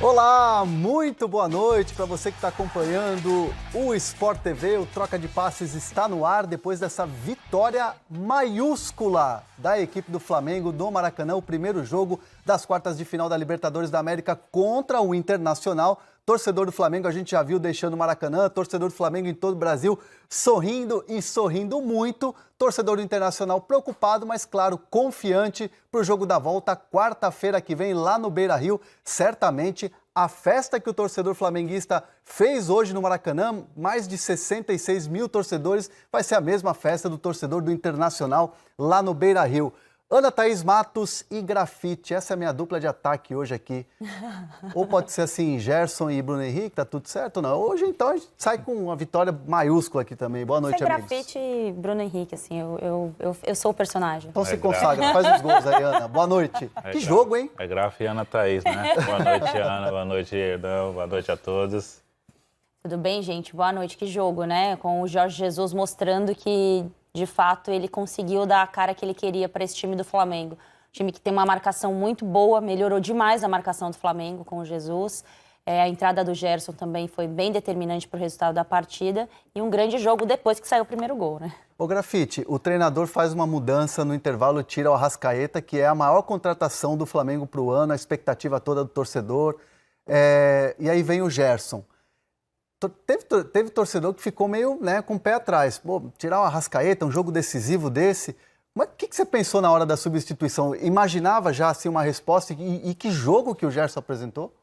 Olá, muito boa noite para você que está acompanhando o Sport TV. O Troca de Passes está no ar depois dessa vitória maiúscula da equipe do Flamengo no Maracanã, o primeiro jogo das quartas de final da Libertadores da América contra o Internacional. Torcedor do Flamengo, a gente já viu deixando o Maracanã, torcedor do Flamengo em todo o Brasil sorrindo e sorrindo muito. Torcedor do Internacional preocupado, mas claro, confiante para o jogo da volta, quarta-feira que vem lá no Beira-Rio. Certamente a festa que o torcedor flamenguista fez hoje no Maracanã, mais de 66 mil torcedores, vai ser a mesma festa do torcedor do Internacional lá no Beira-Rio. Ana Thaís Matos e Grafite, essa é a minha dupla de ataque hoje aqui. Ou pode ser assim, Gerson e Bruno Henrique, tá tudo certo ou não? Hoje então a gente sai com uma vitória maiúscula aqui também. Boa noite, amigos. Grafite e Bruno Henrique, assim, eu sou o personagem. Então se consagra, faz os gols aí, Ana. Boa noite. Que jogo, hein? É Graf e Ana Thaís, né? Boa noite, Ana. Boa noite, Hernão. Boa noite a todos. Tudo bem, gente? Boa noite. Que jogo, né? Com o Jorge Jesus mostrando que, de fato, ele conseguiu dar a cara que ele queria para esse time do Flamengo. Um time que tem uma marcação muito boa, melhorou demais a marcação do Flamengo com o Jesus. A entrada do Gerson também foi bem determinante para o resultado da partida. E um grande jogo depois que saiu o primeiro gol, né? Ô Grafite, o treinador faz uma mudança no intervalo, tira o Arrascaeta, que é a maior contratação do Flamengo para o ano, a expectativa toda do torcedor. E aí vem o Gerson. Teve torcedor que ficou meio, né, com o pé atrás. Pô, tirar o Arrascaeta, um jogo decisivo desse. Mas o que você pensou na hora da substituição? Imaginava já assim, uma resposta? E que jogo que o Gerson apresentou?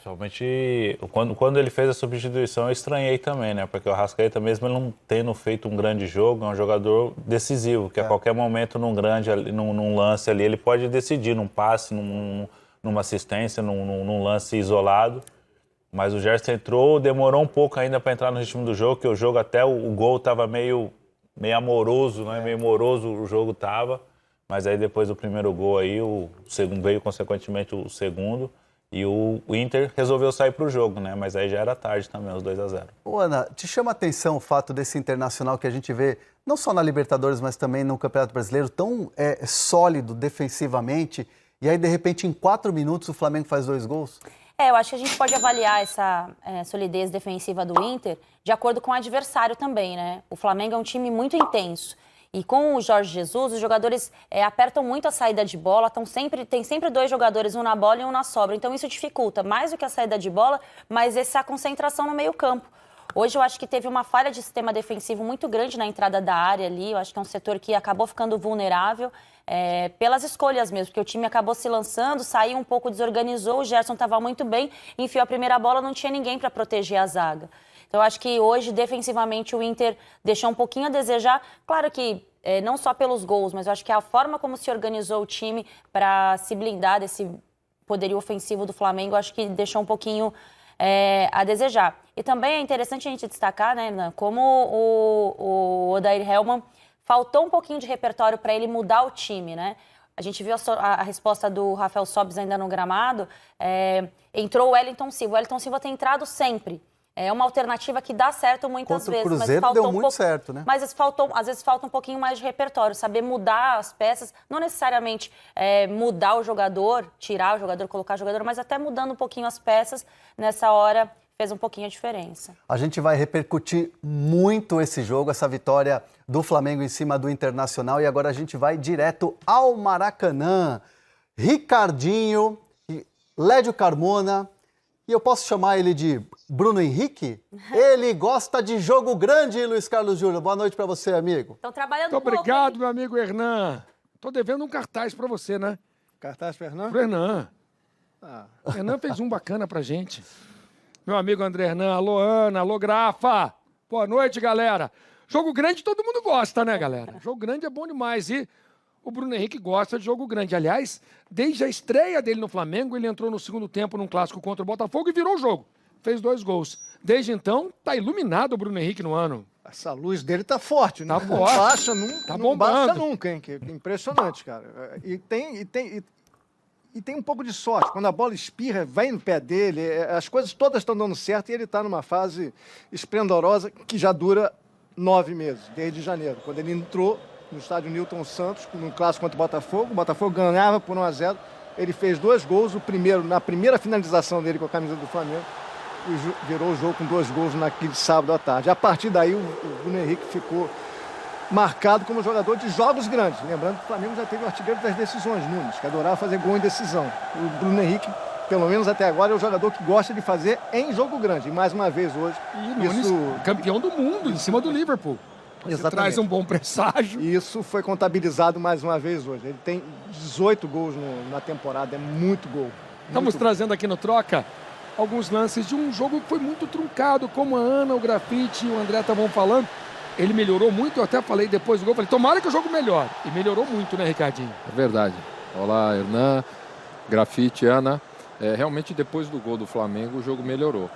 Somente quando ele fez a substituição eu estranhei também, né? Porque o Arrascaeta, mesmo ele não tendo feito um grande jogo, é um jogador decisivo, que a qualquer momento num lance ali, ele pode decidir, num passe, numa assistência, num lance isolado. Mas o Gerson entrou, demorou um pouco ainda para entrar no ritmo do jogo, que o jogo até o gol estava meio amoroso, né? Meio moroso o jogo estava. Mas aí depois do primeiro gol aí, o segundo veio consequentemente o segundo. E o Inter resolveu sair para o jogo, né? Mas aí já era tarde também, os 2-0. Ô Ana, te chama a atenção o fato desse Internacional que a gente vê, não só na Libertadores, mas também no Campeonato Brasileiro, tão sólido defensivamente, e aí de repente em 4 minutos o Flamengo faz 2 gols? Eu acho que a gente pode avaliar essa solidez defensiva do Inter de acordo com o adversário também, né? O Flamengo é um time muito intenso. E com o Jorge Jesus, os jogadores apertam muito a saída de bola, tem sempre 2 jogadores, um na bola e um na sobra. Então isso dificulta mais do que a saída de bola, mas essa concentração no meio-campo. Hoje eu acho que teve uma falha de sistema defensivo muito grande na entrada da área ali. Eu acho que é um setor que acabou ficando vulnerável pelas escolhas mesmo, porque o time acabou se lançando, saiu um pouco, desorganizou, o Gerson estava muito bem, enfiou a primeira bola, não tinha ninguém para proteger a zaga. Então, eu acho que hoje, defensivamente, o Inter deixou um pouquinho a desejar. Claro que não só pelos gols, mas eu acho que a forma como se organizou o time para se blindar desse poderio ofensivo do Flamengo, eu acho que deixou um pouquinho a desejar. E também é interessante a gente destacar, né, como o Odair Hellmann faltou um pouquinho de repertório para ele mudar o time, né? A gente viu a resposta do Rafael Sobis ainda no gramado. Entrou o Wellington Silva. O Wellington Silva tem entrado sempre. É uma alternativa que dá certo muitas vezes. Contra o Cruzeiro deu muito certo, né? Mas às vezes falta um pouquinho mais de repertório, saber mudar as peças, não necessariamente mudar o jogador, tirar o jogador, colocar o jogador, mas até mudando um pouquinho as peças, nessa hora fez um pouquinho a diferença. A gente vai repercutir muito esse jogo, essa vitória do Flamengo em cima do Internacional, e agora a gente vai direto ao Maracanã. Ricardinho, Lédio Carmona, e eu posso chamar ele de Bruno Henrique? Ele gosta de jogo grande, Luiz Carlos Júnior. Boa noite para você, amigo. Estão trabalhando muito obrigado, meu amigo Hernan. Tô devendo um cartaz para você, né? Cartaz para Hernan? Pro Hernan. Hernan fez um bacana pra gente. Meu amigo André Hernan, alô Ana, alô Grafa. Boa noite, galera. Jogo grande todo mundo gosta, né, galera? Jogo grande é bom demais. E o Bruno Henrique gosta de jogo grande. Aliás, desde a estreia dele no Flamengo, ele entrou no segundo tempo num clássico contra o Botafogo e virou o jogo. Fez 2 gols. Desde então, tá iluminado o Bruno Henrique no ano. Essa luz dele tá forte, né? Tá forte. Não baixa, não baixa nunca, hein? Que impressionante, cara. E tem um pouco de sorte. Quando a bola espirra, vai no pé dele, as coisas todas estão dando certo e ele está numa fase esplendorosa que já dura 9 meses, desde janeiro. Quando ele entrou no estádio Newton Santos, num clássico contra o Botafogo ganhava por 1-0, ele fez 2 gols, o primeiro na primeira finalização dele com a camisa do Flamengo, e virou o jogo com 2 gols naquele sábado à tarde. A partir daí, o Bruno Henrique ficou marcado como jogador de jogos grandes. Lembrando que o Flamengo já teve o artilheiro das decisões, Nunes, que adorava fazer gol em decisão. O Bruno Henrique, pelo menos até agora, é o jogador que gosta de fazer em jogo grande. E mais uma vez hoje, E Nunes, campeão do mundo, em cima do Liverpool. Você traz um bom presságio. Isso foi contabilizado mais uma vez hoje. Ele tem 18 gols na temporada, é muito gol. Estamos trazendo aqui no Troca alguns lances de um jogo que foi muito truncado, como a Ana, o Grafite e o André estavam falando. Ele melhorou muito, eu até falei depois do gol, falei, tomara que o jogo melhore. E melhorou muito, né, Ricardinho? É verdade. Olá, Hernan, Grafite, Ana. Realmente, depois do gol do Flamengo, o jogo melhorou.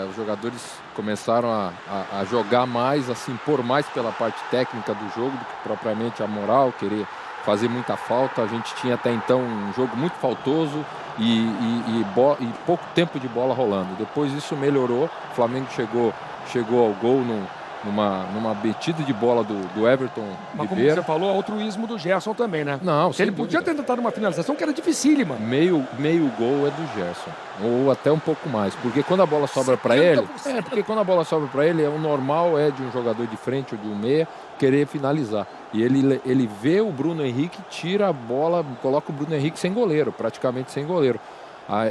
Os jogadores começaram a jogar mais, a se impor mais pela parte técnica do jogo do que propriamente a moral, querer fazer muita falta. A gente tinha até então um jogo muito faltoso e pouco tempo de bola rolando. Depois isso melhorou, o Flamengo chegou ao gol numa betida de bola do Everton Mas como Ribeiro. você falou, altruísmo do Gerson também, né? Não, ele podia ter tentado uma finalização que era dificílima. Meio gol é do Gerson, ou até um pouco mais, porque quando a bola sobra para ele, o normal é de um jogador de frente ou de um meia querer finalizar. E ele vê o Bruno Henrique, tira a bola, coloca o Bruno Henrique sem goleiro, praticamente sem goleiro.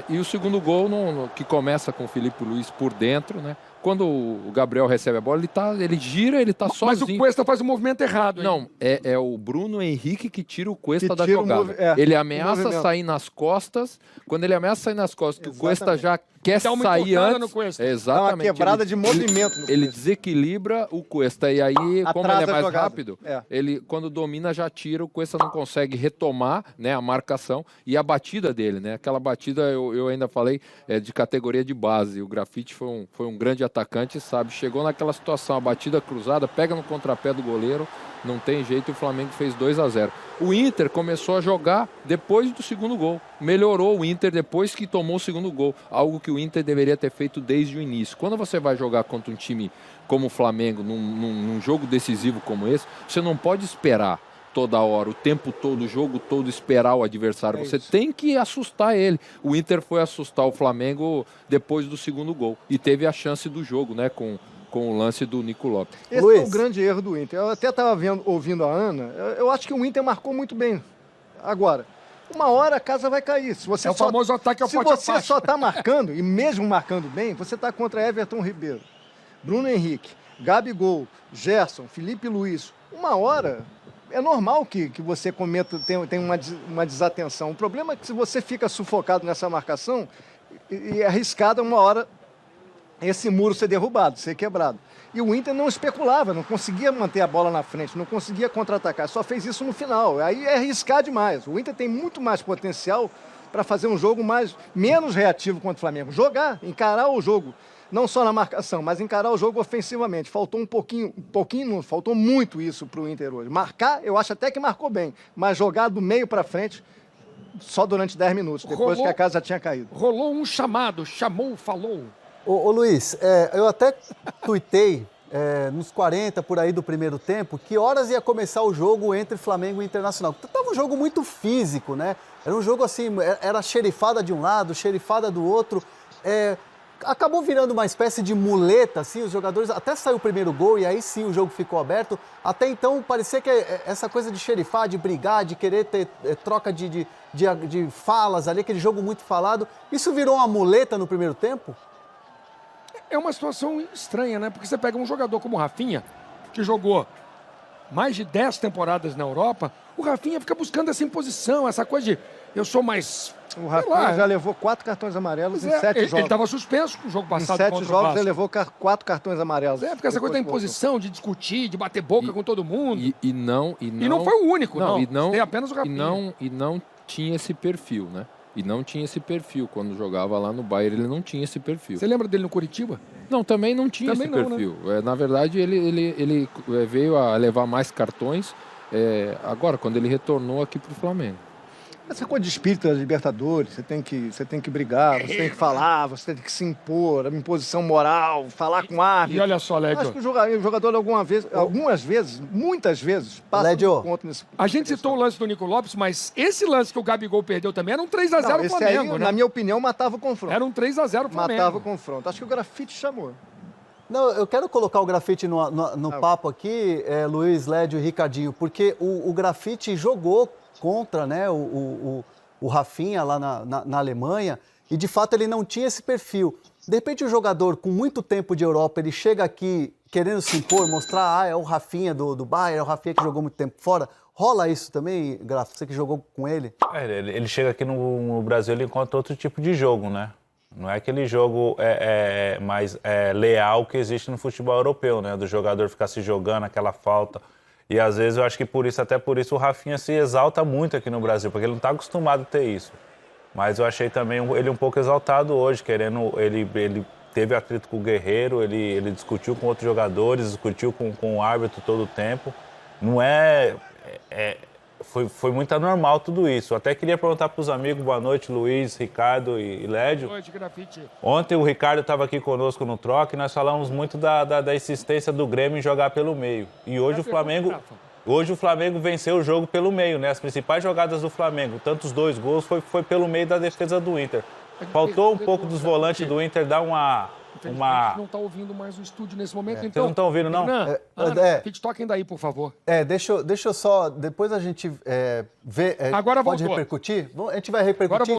E o segundo gol, que começa com o Felipe Luiz por dentro, né? Quando o Gabriel recebe a bola, ele gira, ele tá sozinho. Mas o Cuesta faz o movimento errado, hein? Não, é o Bruno Henrique que tira o Cuesta da jogada. Ele ameaça sair nas costas. Quando ele ameaça sair nas costas, que o Cuesta já quer sair antes. No Cuesta. Exatamente. Dá uma quebrada de movimento no Ele desequilibra o Cuesta. E aí, como ele é mais rápido, É. ele, quando domina, já tira. O Cuesta não consegue retomar, né, a marcação e a batida dele, né? Aquela batida, eu ainda falei, de categoria de base. O Grafite foi um grande atacante, sabe? Chegou naquela situação, a batida cruzada, pega no contrapé do goleiro, não tem jeito, e o Flamengo fez 2-0. O Inter começou a jogar depois do segundo gol. Melhorou o Inter depois que tomou o segundo gol, algo que o Inter deveria ter feito desde o início. Quando você vai jogar contra um time como o Flamengo, num jogo decisivo como esse, você não pode esperar toda hora, o tempo todo, o jogo todo, esperar o adversário. Você tem que assustar ele. O Inter foi assustar o Flamengo depois do segundo gol e teve a chance do jogo, né, com o lance do Nico Lopes. Esse Luiz. é o grande erro do Inter. Eu até estava ouvindo a Ana, eu acho que o Inter marcou muito bem. Agora, uma hora a casa vai cair. Se você É o famoso ataque ao pote a você faixa. só está marcando, e mesmo marcando bem, você está contra Everton Ribeiro, Bruno Henrique, Gabigol, Gerson, Felipe Luiz. Uma hora é normal que você cometa, tem uma desatenção. O problema é que se você fica sufocado nessa marcação, e é arriscado uma hora esse muro ser derrubado, ser quebrado. E o Inter não especulava, não conseguia manter a bola na frente, não conseguia contra-atacar, só fez isso no final. Aí é arriscar demais. O Inter tem muito mais potencial para fazer um jogo menos reativo contra o Flamengo. Jogar, encarar o jogo, não só na marcação, mas encarar o jogo ofensivamente. Faltou um pouquinho, faltou muito isso para o Inter hoje. Marcar, eu acho até que marcou bem, mas jogar do meio para frente só durante 10 minutos, depois que a casa já tinha caído. Rolou um chamado, chamou, falou. Ô Luiz, eu até tuitei nos 40 por aí do primeiro tempo que horas ia começar o jogo entre Flamengo e Internacional. Tava um jogo muito físico, né? Era um jogo assim, era xerifada de um lado, xerifada do outro. Acabou virando uma espécie de muleta, assim, os jogadores... Até saiu o primeiro gol e aí sim o jogo ficou aberto. Até então parecia que essa coisa de xerifar, de brigar, de querer ter troca de falas ali, aquele jogo muito falado. Isso virou uma muleta no primeiro tempo? É uma situação estranha, né? Porque você pega um jogador como o Rafinha, que jogou mais de 10 temporadas na Europa, o Rafinha fica buscando essa imposição, essa coisa de eu sou mais... O Rafinha já levou 4 cartões amarelos em 7 jogos. Ele estava suspenso no jogo passado em 7 contra o jogos Vasco. ele levou 4 cartões amarelos. Porque essa coisa da imposição, de discutir, de bater boca com todo mundo. E não foi o único, não. E não tem apenas o Rafinha. E não tinha esse perfil, né? E não tinha esse perfil. Quando jogava lá no Bayern, ele não tinha esse perfil. Você lembra dele no Curitiba? Não, também não tinha esse perfil. Né? Na verdade, ele veio a levar mais cartões agora, quando ele retornou aqui para o Flamengo. Essa coisa de espírito da Libertadores, você tem que brigar, você tem que falar, você tem que se impor, a imposição moral, falar com o árbitro. E olha só, Lédio. Acho que o jogador algumas vezes, muitas vezes, passa Lédio, do ponto nesse... A gente citou o lance do Nico Lopes, mas esse lance que o Gabigol perdeu também era um 3x0 Não, pro esse Flamengo, aí, né? na minha opinião, matava o confronto. Era um 3x0 pro Flamengo. Matava o confronto. Acho que o grafite chamou. Não, eu quero colocar o grafite no papo aqui, Luiz, Lédio e Ricardinho, porque o grafite jogou contra, né, o Rafinha lá na Alemanha, e de fato ele não tinha esse perfil. De repente o jogador com muito tempo de Europa, ele chega aqui querendo se impor, mostrar, é o Rafinha do Bayern, é o Rafinha que jogou muito tempo fora. Rola isso também, Graf? Você que jogou com ele? Ele chega aqui no Brasil, ele encontra outro tipo de jogo, né? Não é aquele jogo mais leal que existe no futebol europeu, né? Do jogador ficar se jogando, aquela falta. E às vezes eu acho que até por isso o Rafinha se exalta muito aqui no Brasil, porque ele não está acostumado a ter isso. Mas eu achei também ele um pouco exaltado hoje, ele teve atrito com o Guerreiro, ele discutiu com outros jogadores, discutiu com o árbitro todo o tempo. Não foi muito anormal tudo isso. Eu até queria perguntar para os amigos, boa noite, Luiz, Ricardo e Lédio. Boa noite, grafite. Ontem o Ricardo estava aqui conosco no Troca e nós falamos muito da insistência do Grêmio em jogar pelo meio. E hoje o Flamengo venceu o jogo pelo meio, né? As principais jogadas do Flamengo, tanto os 2 gols, foi pelo meio da defesa do Inter. Faltou um pouco dos volantes do Inter dar uma... não está ouvindo mais o estúdio nesse momento, então... Vocês não estão ouvindo, não? Toquem daí, por favor. Deixa eu só... Depois a gente vê... Agora pode voltou. repercutir? A gente vai repercutir.